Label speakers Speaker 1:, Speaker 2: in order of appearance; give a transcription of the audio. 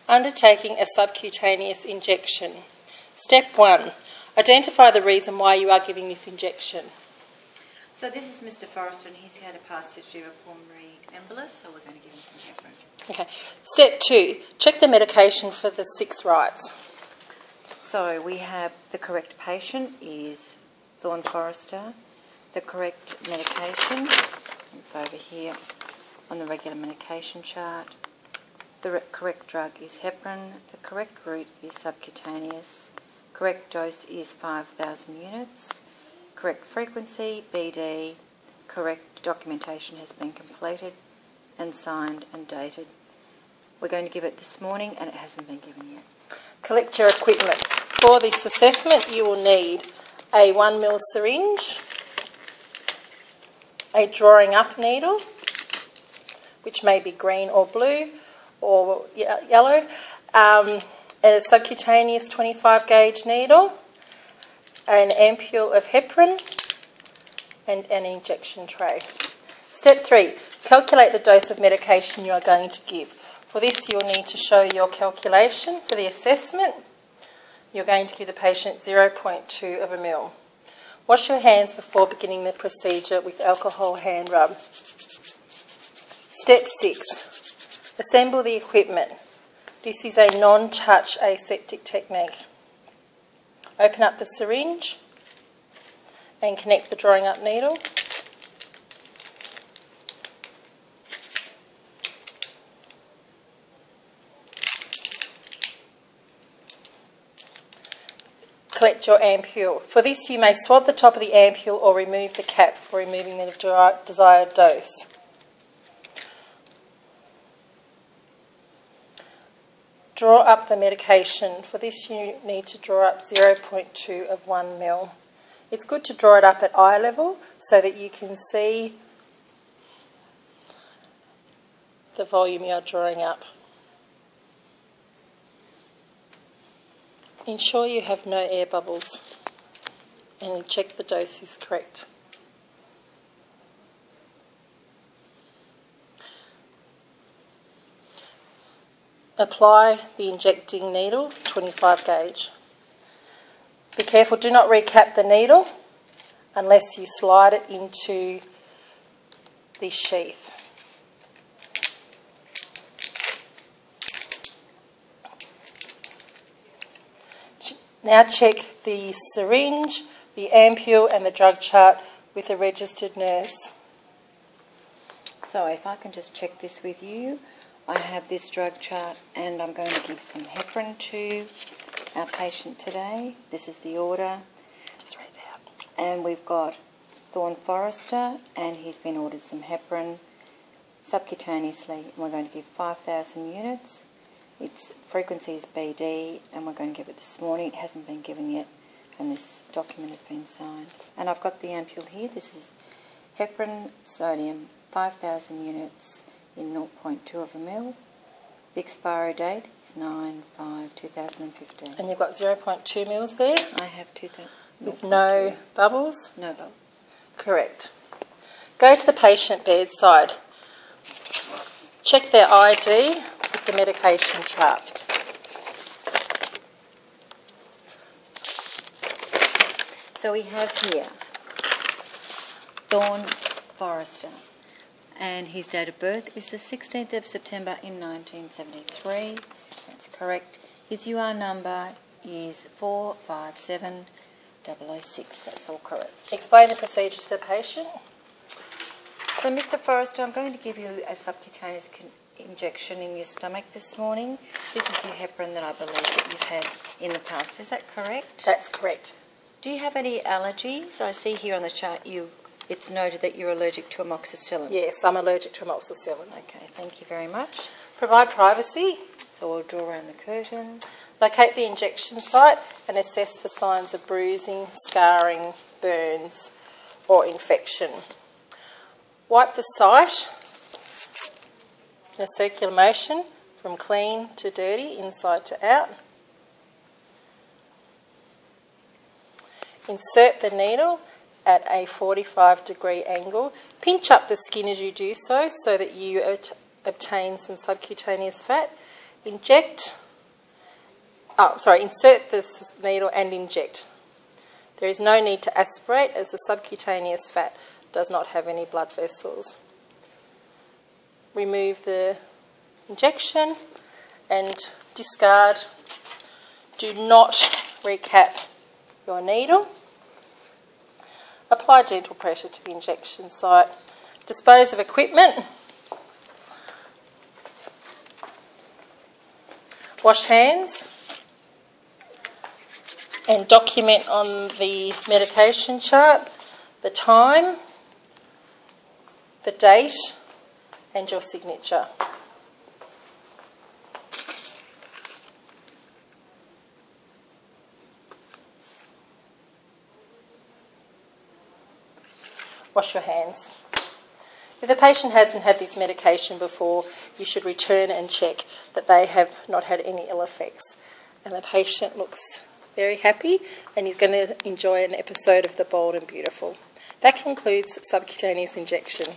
Speaker 1: Undertaking a subcutaneous injection. Step 1. Identify the reason why you are giving this injection.
Speaker 2: So this is Mr. Forrester, and he's had a past history of a pulmonary embolus, so we're going to give him some heparin.
Speaker 1: Okay. Step 2. Check the medication for the 6 rights.
Speaker 2: So we have the correct patient is Thorne Forrester. The correct medication, it's over here on the regular medication chart. The correct drug is heparin. The correct route is subcutaneous. Correct dose is 5,000 units. Correct frequency, BD. Correct documentation has been completed and signed and dated. We're going to give it this morning and it hasn't been given yet.
Speaker 1: Collect your equipment. For this assessment you will need a 1 ml syringe, a drawing up needle, which may be green or blue or yellow, a subcutaneous 25 gauge needle, an ampule of heparin, and an injection tray. Step 3. Calculate the dose of medication you are going to give. For this you'll need to show your calculation for the assessment. You're going to give the patient 0.2 of a ml. Wash your hands before beginning the procedure with alcohol hand rub. Step 6. Assemble the equipment. This is a non-touch aseptic technique. Open up the syringe and connect the drawing up needle. Collect your ampule. For this you may swab the top of the ampule or remove the cap for removing the desired dose. Draw up the medication. For this you need to draw up 0.2 of 1 ml. It's good to draw it up at eye level so that you can see the volume you are drawing up. Ensure you have no air bubbles and check the dose is correct. Apply the injecting needle, 25 gauge. Be careful, do not recap the needle unless you slide it into the sheath. Now check the syringe, the ampule and the drug chart with a registered nurse.
Speaker 2: So if I can just check this with you, I have this drug chart and I'm going to give some heparin to our patient today. This is the order.
Speaker 1: Just read it out.
Speaker 2: And we've got Thorne Forrester and he's been ordered some heparin subcutaneously. And we're going to give 5,000 units. Its frequency is BD and we're going to give it this morning. It hasn't been given yet and this document has been signed. And I've got the ampule here. This is heparin sodium, 5,000 units in 0.2 of a ml. The expiry date is 9/5/2015.
Speaker 1: And you've got 0.2 mils there?
Speaker 2: I have 2,000.
Speaker 1: With no bubbles?
Speaker 2: No bubbles.
Speaker 1: Correct. Go to the patient bedside. Check their ID with the medication chart.
Speaker 2: So we have here Thorne Forrester. And his date of birth is the 16th of September in 1973. That's correct. His UR number is 457006. That's all correct.
Speaker 1: Explain the procedure to the patient.
Speaker 2: So, Mr. Forrester, I'm going to give you a subcutaneous injection in your stomach this morning. This is your heparin that I believe that you've had in the past. Is that correct?
Speaker 1: That's correct.
Speaker 2: Do you have any allergies? I see here on the chart it's noted that you're allergic to amoxicillin.
Speaker 1: Yes, I'm allergic to amoxicillin.
Speaker 2: Okay, thank you very much.
Speaker 1: Provide privacy.
Speaker 2: So we'll draw around the curtain.
Speaker 1: Locate the injection site and assess for signs of bruising, scarring, burns or infection. Wipe the site in a circular motion from clean to dirty, inside to out. Insert the needle at a 45-degree angle. Pinch up the skin as you do so that you obtain some subcutaneous fat. insert this needle and inject. There is no need to aspirate as the subcutaneous fat does not have any blood vessels. Remove the injection and discard. Do not recap your needle. Apply gentle pressure to the injection site. Dispose of equipment. Wash hands and document on the medication chart the time, the date and your signature. Wash your hands. If the patient hasn't had this medication before, you should return and check that they have not had any ill effects. And the patient looks very happy and is going to enjoy an episode of The Bold and Beautiful. That concludes subcutaneous injection.